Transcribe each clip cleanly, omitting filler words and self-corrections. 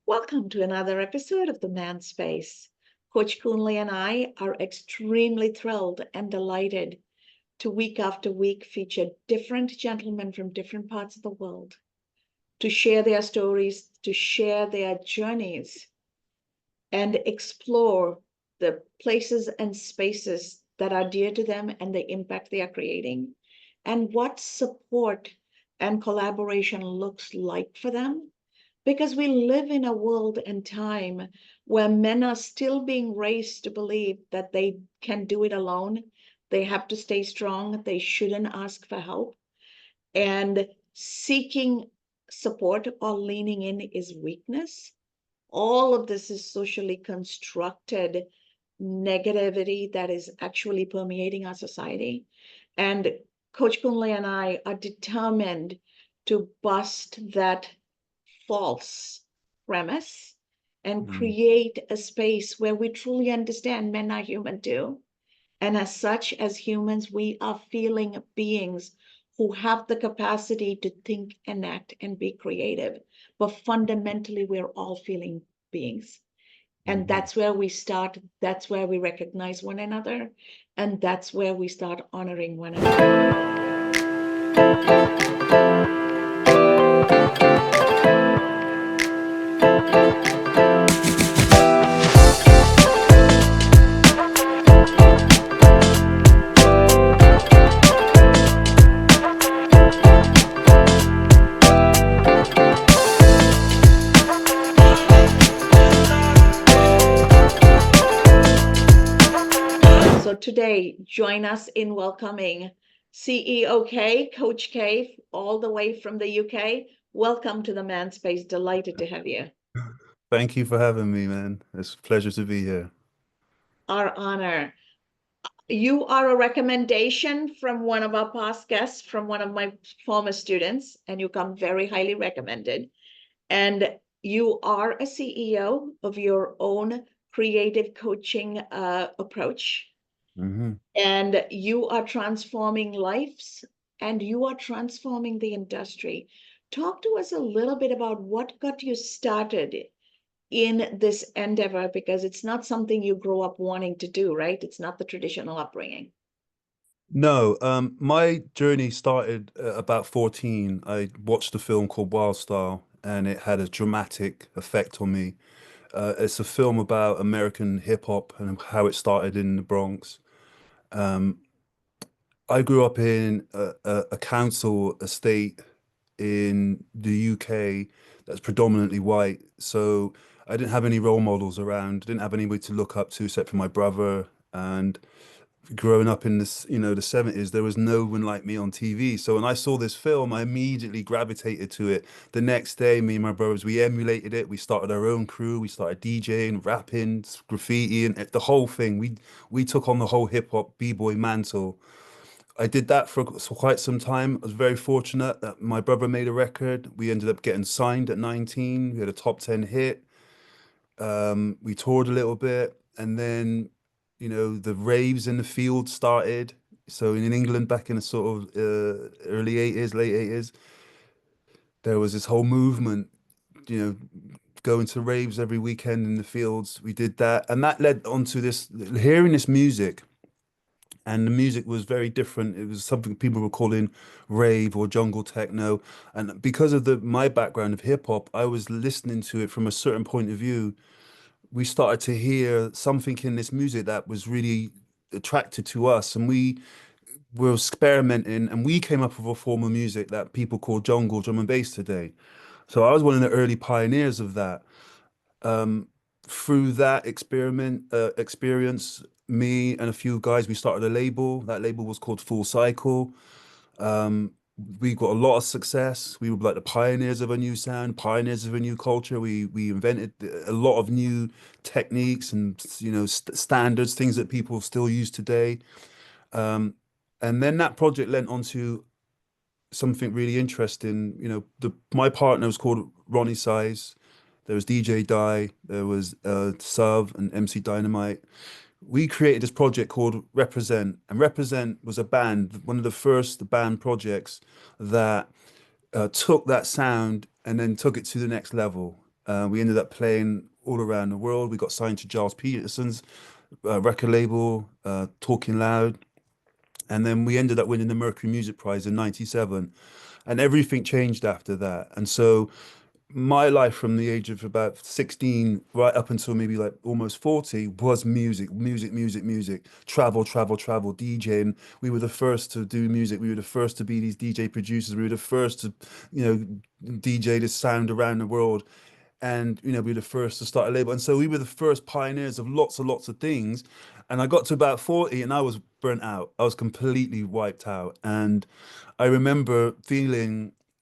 Welcome to another episode of The Man Space. Coach Kunle and I are extremely thrilled and delighted to week after week feature different gentlemen from different parts of the world to share their stories, to share their journeys, and explore the places and spaces that are dear to them and the impact they are creating, and what support and collaboration looks like for them because we live in a world and time where men are still being raised to believe that they can do it alone. They have to stay strong. They shouldn't ask for help. And seeking support or leaning in is weakness. All of this is socially constructed negativity that is actually permeating our society. And Coach Kunle and I are determined to bust that false premise and Mm. create a space where we truly understand men are human too. And as such, as humans, we are feeling beings who have the capacity to think and act and be creative. But fundamentally, we're all feeling beings. And Mhm. that's where we start. That's where we recognize one another. And that's where we start honoring one another. So today, join us in welcoming CEO K, Coach K, all the way from the UK. Welcome to the Man Space. Delighted to have you. Thank you for having me, man. It's a pleasure to be here. Our honor. You are a recommendation from one of our past guests, from one of my former students, and you come very highly recommended. And you are a CEO of your own creative coaching approach. Hmm. And you are transforming lives and you are transforming the industry. Talk to us a little bit about what got you started in this endeavor because it's not something you grow up wanting to do, right? It's not the traditional upbringing. No, my journey started at about 14. I watched a film called Wild Style, and it had a dramatic effect on me. It's a film about American hip hop and how it started in the Bronx. Um, I grew up in a council estate in the UK that's predominantly white, so I didn't have any role models around. Didn't have anybody to look up to except for my brother. And growing up in this, the 70s, there was no one like me on TV. So when I saw this film, I immediately gravitated to it. The next day, me and my brothers, we emulated it. We started our own crew. We started DJing, rapping, graffiti, and the whole thing. We took on the whole hip hop b-boy mantle. I did that for quite some time. I was very fortunate that my brother made a record. We ended up getting signed at 19. We had a top 10 hit. We toured a little bit, and then, the raves in the field started. So in England, back in the sort of early 80s, late 80s, there was this whole movement, you know, going to raves every weekend in the fields. We did that, and that led on to this, hearing this music. And the music was very different. It was something people were calling rave or jungle techno. And because of the my background of hip hop, I was listening to it from a certain point of view. We started to hear something in this music that was really attracted to us, and we were experimenting, and we came up with a form of music that people call jungle drum and bass today. So I was one of the early pioneers of that. Um, Through that experience, me and a few guys, we started a label. That label was called Full Cycle. Um, we got a lot of success. We were like the pioneers of a new sound, pioneers of a new culture. We invented a lot of new techniques and standards, things that people still use today. Um, and then that project lent onto something really interesting. The my partner was called Ronnie Size. There was DJ Die. There was Sub and MC Dynamite. We created this project called Reprazent, and Reprazent was a band, one of the first band projects that took that sound and then took it to the next level. We ended up playing all around the world. We got signed to Giles Peterson's record label, Talking Loud. And then we ended up winning the Mercury Music Prize in '97. And everything changed after that. And so my life from the age of about 16 right up until maybe like almost 40 was music, music, music, music, travel, travel, travel, DJing. We were the first to do music. We were the first to be these DJ producers. We were the first to, you know, DJ this sound around the world. And, you know, we were the first to start a label. And so we were the first pioneers of lots and lots of things. And I got to about 40 and I was burnt out. I was completely wiped out. And I remember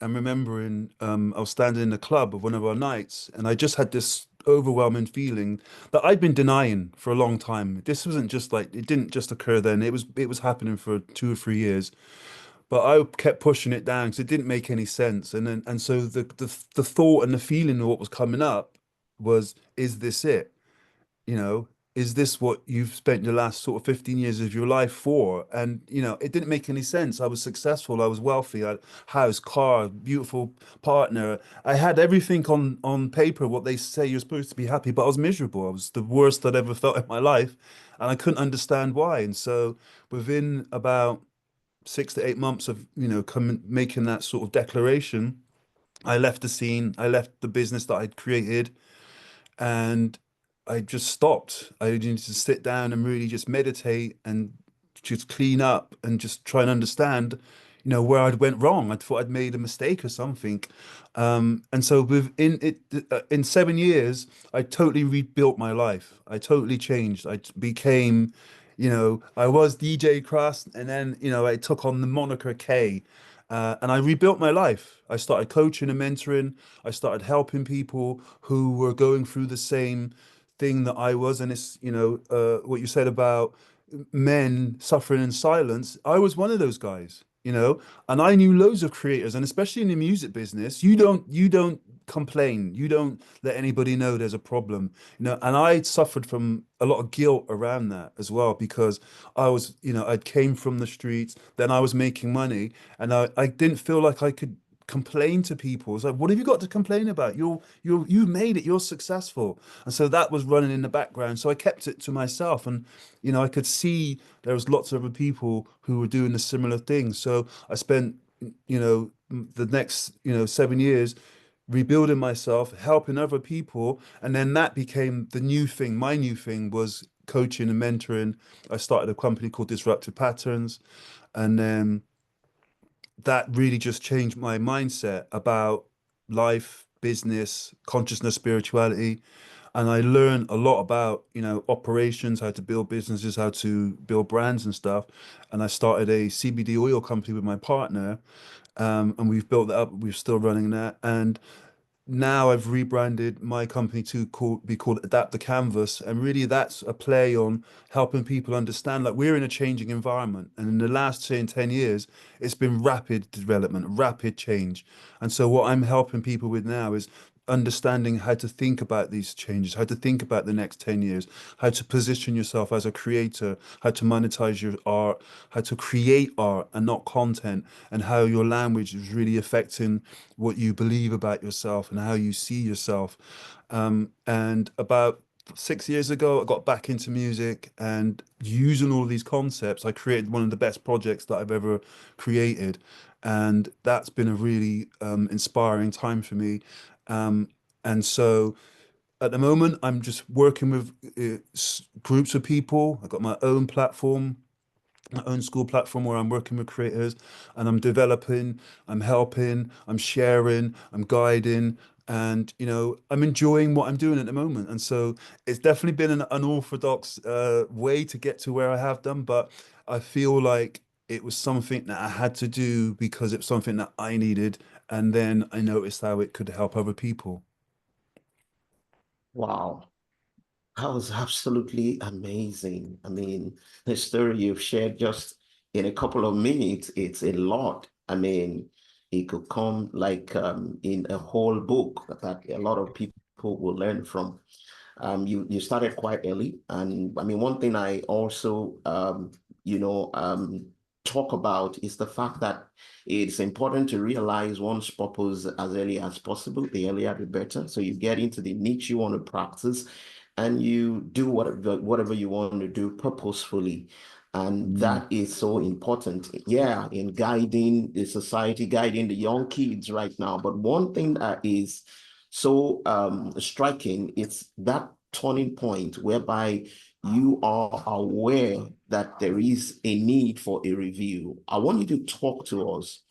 I'm remembering I was standing in the club of one of our nights, and I just had this overwhelming feeling that I'd been denying for a long time. This wasn't just like it didn't just occur then. It was happening for 2 or 3 years, but I kept pushing it down because it didn't make any sense. And so the thought and the feeling of what was coming up was, is this it? You know, is this what you've spent your last sort of 15 years of your life for? And, you know, it didn't make any sense. I was successful. I was wealthy. I had house, car, beautiful partner. I had everything on paper, what they say you're supposed to be happy, but I was miserable. I was the worst I'd ever felt in my life. And I couldn't understand why. And so within about 6 to 8 months of, you know, coming, making that sort of declaration, I left the scene. I left the business that I'd created and I just stopped. I needed to sit down and really just meditate and just clean up and just try and understand, you know, where I'd went wrong. I thought I'd made a mistake or something. And so within it, in 7 years, I totally rebuilt my life. I totally changed. Became, you know, I was DJ Krust, and then, you know, I took on the moniker K. And I rebuilt my life. I started coaching and mentoring. I started helping people who were going through the same thing that I was. And it's, you know, what you said about men suffering in silence. I was one of those guys, you know, and I knew loads of creators, and especially in the music business, you don't complain. You don't let anybody know there's a problem, you know, and I suffered from a lot of guilt around that as well because I was, you know, I came from the streets, then I was making money, and I didn't feel like I could complain to people. It's like, what have you got to complain about? You made it, you're successful. And so that was running in the background. So I kept it to myself. And, you know, I could see there was lots of other people who were doing a similar thing. So I spent, you know, the next, you know, 7 years rebuilding myself, helping other people. And then that became the new thing. My new thing was coaching and mentoring. I started a company called Disruptive Patterns. And then that really just changed my mindset about life, business, consciousness, spirituality. And I learned a lot about, you know, operations, how to build businesses, how to build brands and stuff. And I started a CBD oil company with my partner. And we've built that up. We're still running that. And now I've rebranded my company to be called Adapt the Canvas, and really that's a play on helping people understand like we're in a changing environment, and in the last say in 10 years it's been rapid development, rapid change. And so what I'm helping people with now is understanding how to think about these changes, how to think about the next 10 years, how to position yourself as a creator, how to monetize your art, how to create art and not content, and how your language is really affecting what you believe about yourself and how you see yourself. And about 6 years ago, I got back into music, and using all of these concepts, I created one of the best projects that I've ever created. And that's been a really inspiring time for me. Um, and so at the moment, I'm just working with groups of people. I've got my own school platform where I'm working with creators, and I'm developing, I'm helping, I'm sharing, I'm guiding, and, you know, I'm enjoying what I'm doing at the moment. And so it's definitely been an unorthodox way to get to where I have done, but I feel like it was something that I had to do because it's something that I needed, and then I noticed how it could help other people. Wow. That was absolutely amazing. I mean, the story you've shared just in a couple of minutes, it's a lot. I mean, it could come like in a whole book that a lot of people will learn from. You started quite early, and I mean, one thing I also you know talk about is the fact that it's important to realize one's purpose as early as possible. The earlier, the better. So you get into the niche you want to practice, and you do whatever you want to do purposefully. And that is so important, yeah, in guiding the society, guiding the young kids right now. But one thing that is so striking, it's that turning point whereby you are aware that there is a need for a review. I want you to talk to us.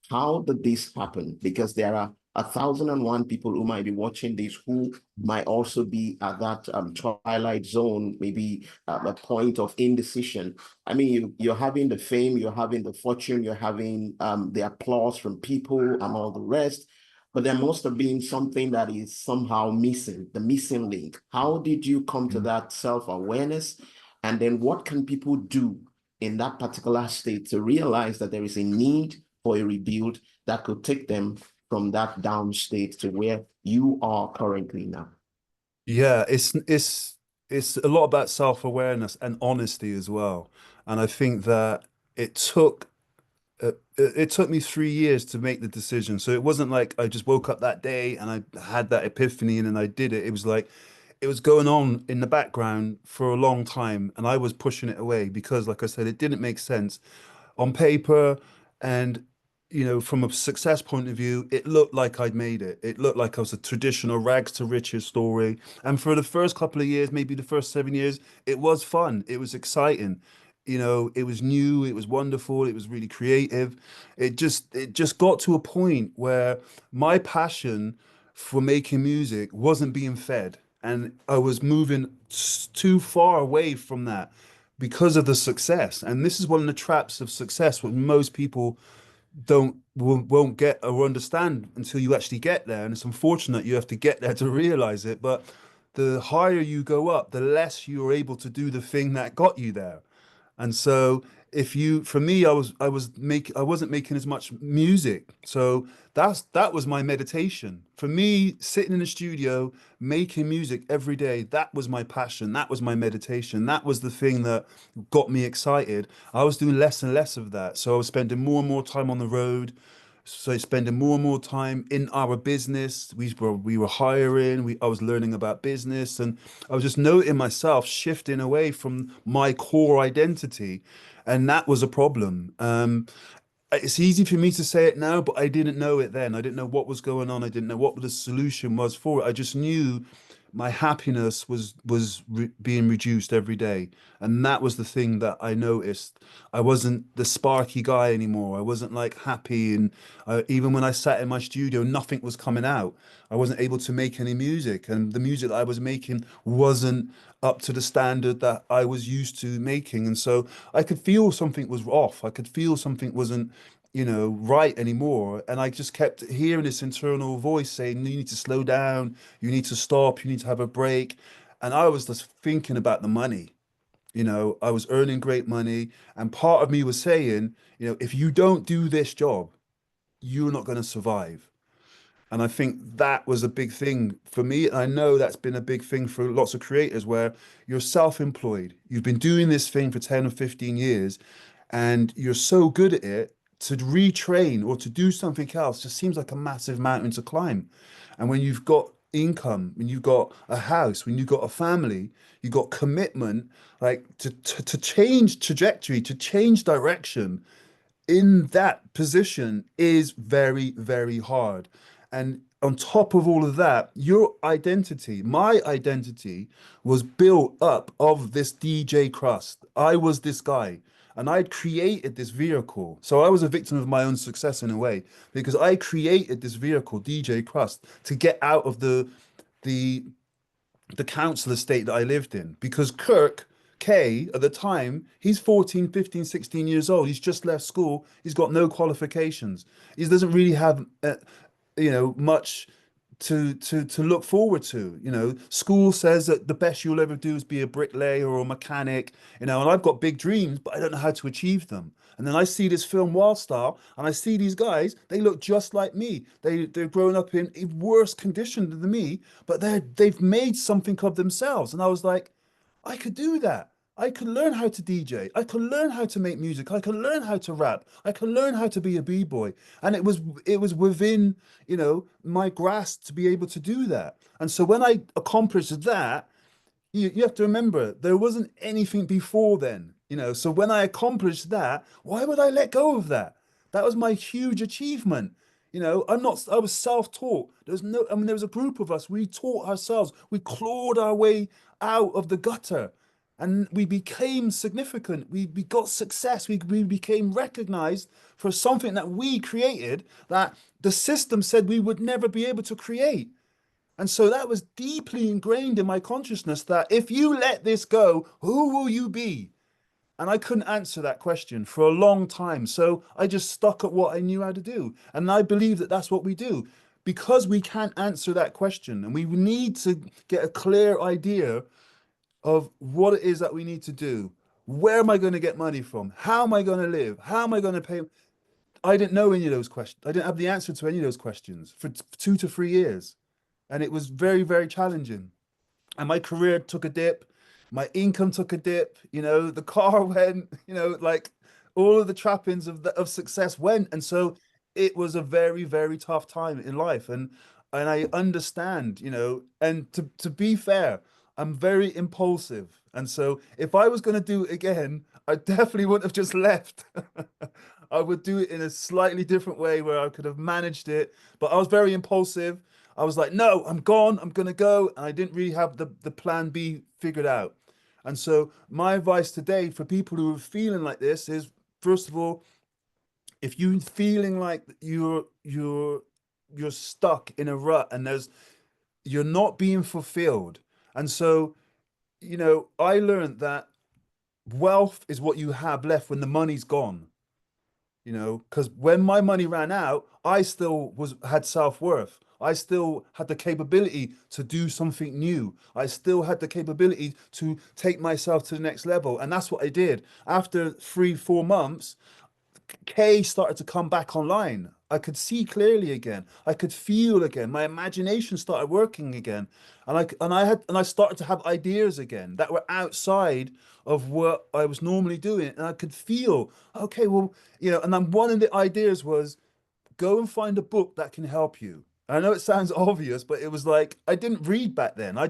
How did this happen? Because there are 1,001 people who might be watching this who might also be at that twilight zone, maybe a point of indecision. I mean, you're having the fame, you're having the fortune, you're having the applause from people and all the rest, but there must have been something that is somehow missing, the missing link. How did you come to that self-awareness? And then what can people do in that particular state to realize that there is a need for a rebuild that could take them from that down state to where you are currently now? Yeah, it's a lot about self-awareness and honesty as well. And I think that it took it took me 3 years to make the decision. So it wasn't like I just woke up that day and I had that epiphany and then I did it. It was like it was going on in the background for a long time and I was pushing it away because, like I said, it didn't make sense on paper. And from a success point of view, it looked like I'd made it. It looked like I was a traditional rags to riches story. And for the first couple of years, maybe the first 7 years, it was fun. It was exciting. It was new, it was wonderful, it was really creative. It just got to a point where my passion for making music wasn't being fed. And I was moving too far away from that because of the success. And this is one of the traps of success, what most people won't get or understand until you actually get there. And it's unfortunate you have to get there to realize it. But the higher you go up, the less you're able to do the thing that got you there. And so for me, I wasn't making as much music. So that was my meditation. For me, sitting in the studio, making music every day, that was my passion. That was my meditation. That was the thing that got me excited. I was doing less and less of that. So I was spending more and more time on the road. So spending more and more time in our business. We were hiring. I was learning about business, and I was just noting myself shifting away from my core identity, and that was a problem. It's easy for me to say it now, but I didn't know it then. I didn't know what was going on. I didn't know what the solution was for it. I just knew my happiness was being reduced every day, and that was the thing that I noticed. I wasn't the sparky guy anymore. I wasn't like happy, and even when I sat in my studio, nothing was coming out. I wasn't able to make any music, and the music that I was making wasn't up to the standard that I was used to making. And so I could feel something was off. I could feel something wasn't, right anymore. And I just kept hearing this internal voice saying, you need to slow down, you need to stop, you need to have a break. And I was just thinking about the money. I was earning great money. And part of me was saying, if you don't do this job, you're not going to survive. And I think that was a big thing for me. And I know that's been a big thing for lots of creators where you're self-employed. You've been doing this thing for 10 or 15 years and you're so good at it, to retrain or to do something else just seems like a massive mountain to climb. And when you've got income, when you've got a house, when you've got a family, you've got commitment, like to change trajectory, to change direction in that position is very, very hard. And on top of all of that, your identity, my identity was built up of this DJ Krust. I was this guy and I'd created this vehicle. So I was a victim of my own success in a way because I created this vehicle, DJ Krust, to get out of the the council estate that I lived in because Kirk K at the time, he's 14, 15, 16 years old. He's just left school. He's got no qualifications. He doesn't really have, much to look forward to. School says that the best you'll ever do is be a bricklayer or a mechanic, and I've got big dreams, but I don't know how to achieve them. And then I see this film Wild Style, and I see these guys, they look just like me. They're growing up in worse condition than me, but they've made something of themselves. And I was like, I could do that. I could learn how to DJ. I could learn how to make music. I could learn how to rap. I could learn how to be a b-boy. And it was within, my grasp to be able to do that. And so when I accomplished that, you have to remember there wasn't anything before then, so when I accomplished that, why would I let go of that? That was my huge achievement. I was self-taught. There was a group of us. We taught ourselves. We clawed our way out of the gutter, and we became significant. We got success. We became recognized for something that we created, that the system said we would never be able to create. And so that was deeply ingrained in my consciousness, that if you let this go, who will you be? And I couldn't answer that question for a long time. So I just stuck at what I knew how to do. And I believe that that's what we do, because we can't answer that question. And we need to get a clear idea of what it is that we need to do. Where am I going to get money from? How am I going to live? How am I going to pay? I didn't know any of those questions. I didn't have the answer to any of those questions for 2 to 3 years. And it was very, very challenging. And my career took a dip, my income took a dip, the car went, like all of the trappings of success went. And so it was a very, very tough time in life. And I understand, and to be fair, I'm very impulsive. And so if I was going to do it again, I definitely wouldn't have just left. I would do it in a slightly different way where I could have managed it. But I was very impulsive. I was like, no, I'm gone. I'm going to go. And I didn't really have the plan B figured out. And so my advice today for people who are feeling like this is, first of all, if you're feeling like you're stuck in a rut and you're not being fulfilled. And so, I learned that wealth is what you have left when the money's gone. Because when my money ran out, I still had self-worth. I still had the capability to do something new. I still had the capability to take myself to the next level. And that's what I did. After 3, 4 months, K started to come back online. I could see clearly again. I could feel again. My imagination started working again. And I started to have ideas again that were outside of what I was normally doing. And I could feel, okay, well, and then one of the ideas was, go and find a book that can help you. I know it sounds obvious, but it was like, I didn't read back then. I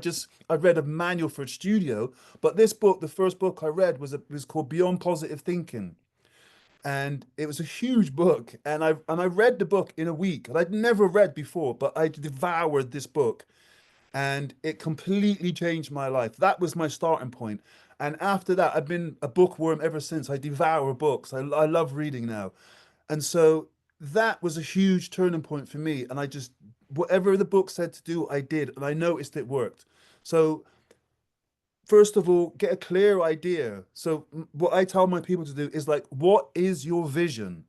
read a manual for a studio, but this book, the first book I read was called Beyond Positive Thinking. And it was a huge book, and I read the book in a week, and I'd never read before, but I devoured this book, and it completely changed my life. That was my starting point. And after that, I've been a bookworm ever since. I devour books. I love reading now. And so that was a huge turning point for me. And whatever the book said to do, I did, and I noticed it worked. So first of all, get a clear idea. So what I tell my people to do is, like, what is your vision?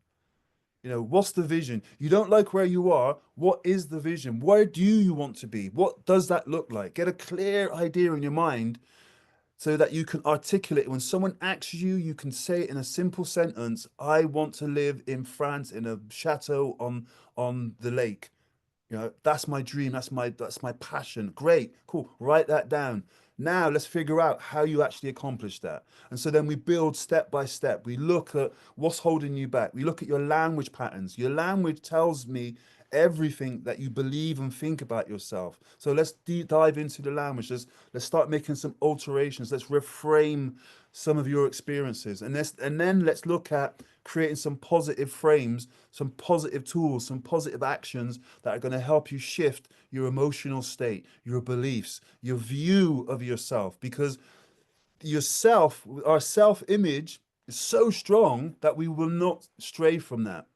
What's the vision? You don't like where you are. What is the vision? Where do you want to be? What does that look like? Get a clear idea in your mind so that you can articulate it. When someone asks you, you can say it in a simple sentence. I want to live in France in a chateau on the lake. That's my dream. That's my passion. Great, cool. Write that down. Now let's figure out how you actually accomplish that. And so then we build step by step. We look at what's holding you back. We look at your language patterns. Your language tells me everything that you believe and think about yourself. So let's deep dive into the language. Let's start making some alterations. Let's reframe some of your experiences. And then let's look at creating some positive frames, some positive tools, some positive actions that are going to help you shift your emotional state, your beliefs, your view of yourself. Because our self-image is so strong that we will not stray from that.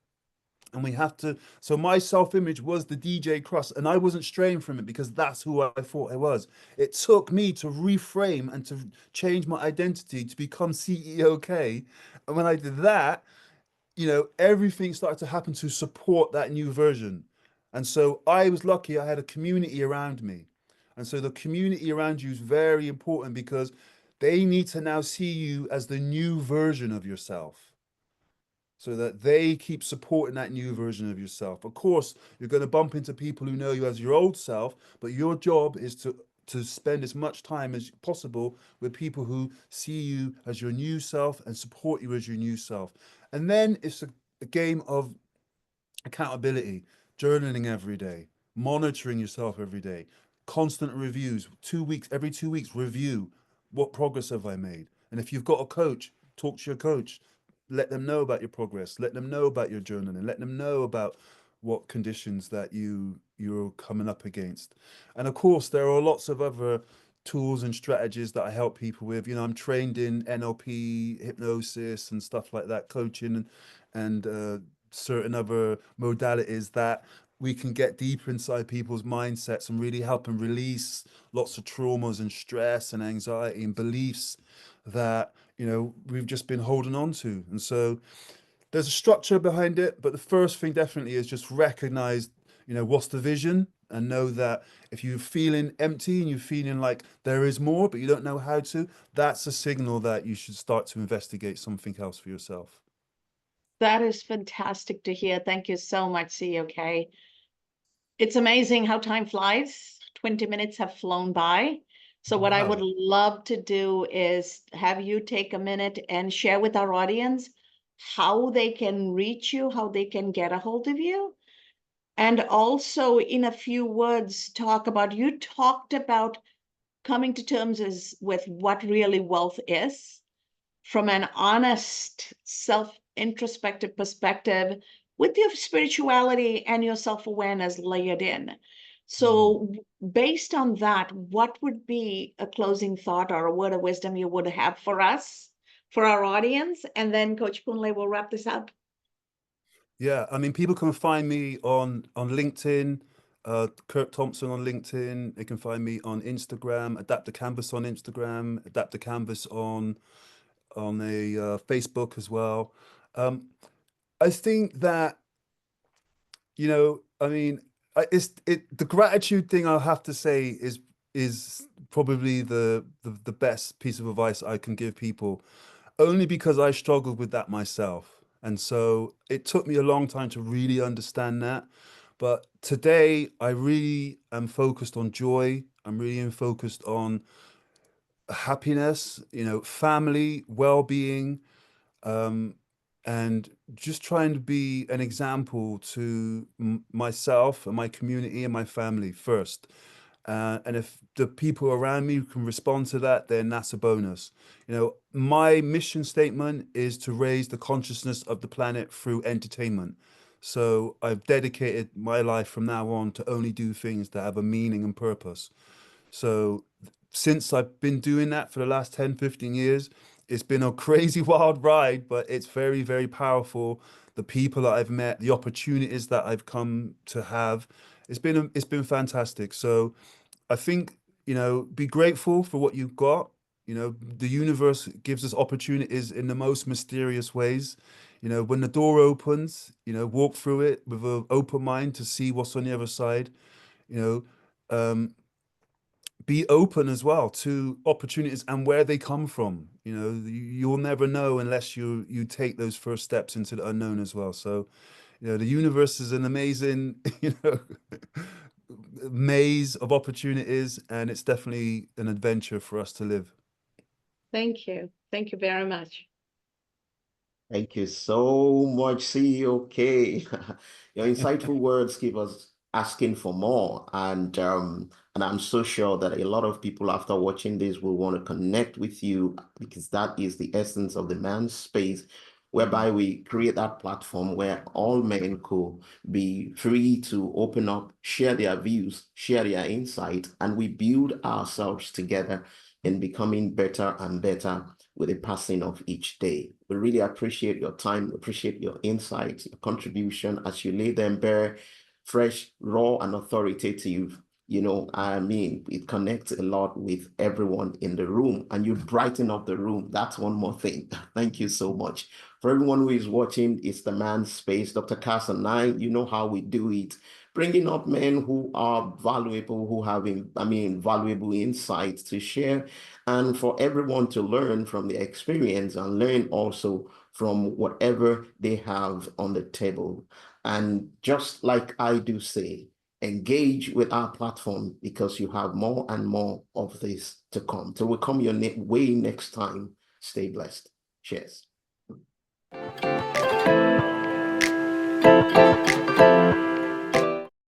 And we have to, so my self-image was the DJ Krust, and I wasn't straying from it because that's who I thought I was. It took me to reframe and to change my identity to become CEO K. And when I did that, everything started to happen to support that new version. And so I was lucky I had a community around me. And so the community around you is very important, because they need to now see you as the new version of yourself, so that they keep supporting that new version of yourself. Of course, you're going to bump into people who know you as your old self, but your job is to to spend as much time as possible with people who see you as your new self and support you as your new self. And then it's a game of accountability, journaling every day, monitoring yourself every day, constant reviews, 2 weeks, every 2 weeks, review what progress have I made. And if you've got a coach, talk to your coach, let them know about your progress, let them know about your journaling, let them know about what conditions that you're coming up against. And of course, there are lots of other tools and strategies that I help people with. You know, I'm trained in NLP, hypnosis, and stuff like that, coaching, and certain other modalities that we can get deeper inside people's mindsets and really help them release lots of traumas and stress and anxiety and beliefs that, you know, we've just been holding on to. And so there's a structure behind it, but the first thing definitely is just recognize, you know, what's the vision, and know that if you're feeling empty and you're feeling like there is more, but you don't know how to, that's a signal that you should start to investigate something else for yourself. That is fantastic to hear. Thank you so much, COK. It's amazing how time flies. 20 minutes have flown by. So what I would Wow. love to do is have you take a minute and share with our audience how they can reach you, how they can get a hold of you. And also in a few words, you talked about coming to terms with what really wealth is from an honest, self-introspective perspective with your spirituality and your self-awareness layered in. So based on that, what would be a closing thought or a word of wisdom you would have for us, for our audience? And then Coach Kunle will wrap this up. Yeah, I mean, people can find me on LinkedIn, Kurt Thompson on LinkedIn. They can find me on Instagram, Adapt the Canvas on Instagram, Adapt the Canvas on a Facebook as well. I think that, you know, I mean, the gratitude thing, I'll have to say, is probably the best piece of advice I can give people, only because I struggled with that myself. And so it took me a long time to really understand that. But today I really am focused on joy. I'm really focused on happiness, you know, family, well-being, um, and just trying to be an example to myself and my community and my family first. And if the people around me can respond to that, then that's a bonus. You know, my mission statement is to raise the consciousness of the planet through entertainment. So I've dedicated my life from now on to only do things that have a meaning and purpose. So since I've been doing that for the last 10, 15 years, it's been a crazy wild ride, but it's very, very powerful. The people that I've met, the opportunities that I've come to have, it's been fantastic. So I think, you know, be grateful for what you've got. You know, the universe gives us opportunities in the most mysterious ways. You know, when the door opens, you know, walk through it with an open mind to see what's on the other side. You know, be open as well to opportunities and where they come from. You know, you'll never know unless you take those first steps into the unknown as well. So, you know, the universe is an amazing, you know, maze of opportunities, and it's definitely an adventure for us to live. Thank you. Thank you very much. Thank you so much, COK. Your insightful words keep us asking for more. And I'm so sure that a lot of people after watching this will want to connect with you, because that is the essence of the man's space, whereby we create that platform where all men could be free to open up, share their views, share their insight, and we build ourselves together in becoming better and better with the passing of each day. We really appreciate your time, appreciate your insights, your contribution as you lay them bare, fresh, raw, and authoritative. You know, I mean, it connects a lot with everyone in the room, and you brighten up the room. That's one more thing. Thank you so much. For everyone who is watching, it's the man's space. Dr. Cass and I, you know how we do it, bringing up men who are valuable, who have, valuable insights to share, and for everyone to learn from the experience and learn also from whatever they have on the table. And just like I do say, engage with our platform, because you have more and more of this to come. Till we come your way next time, stay blessed. Cheers.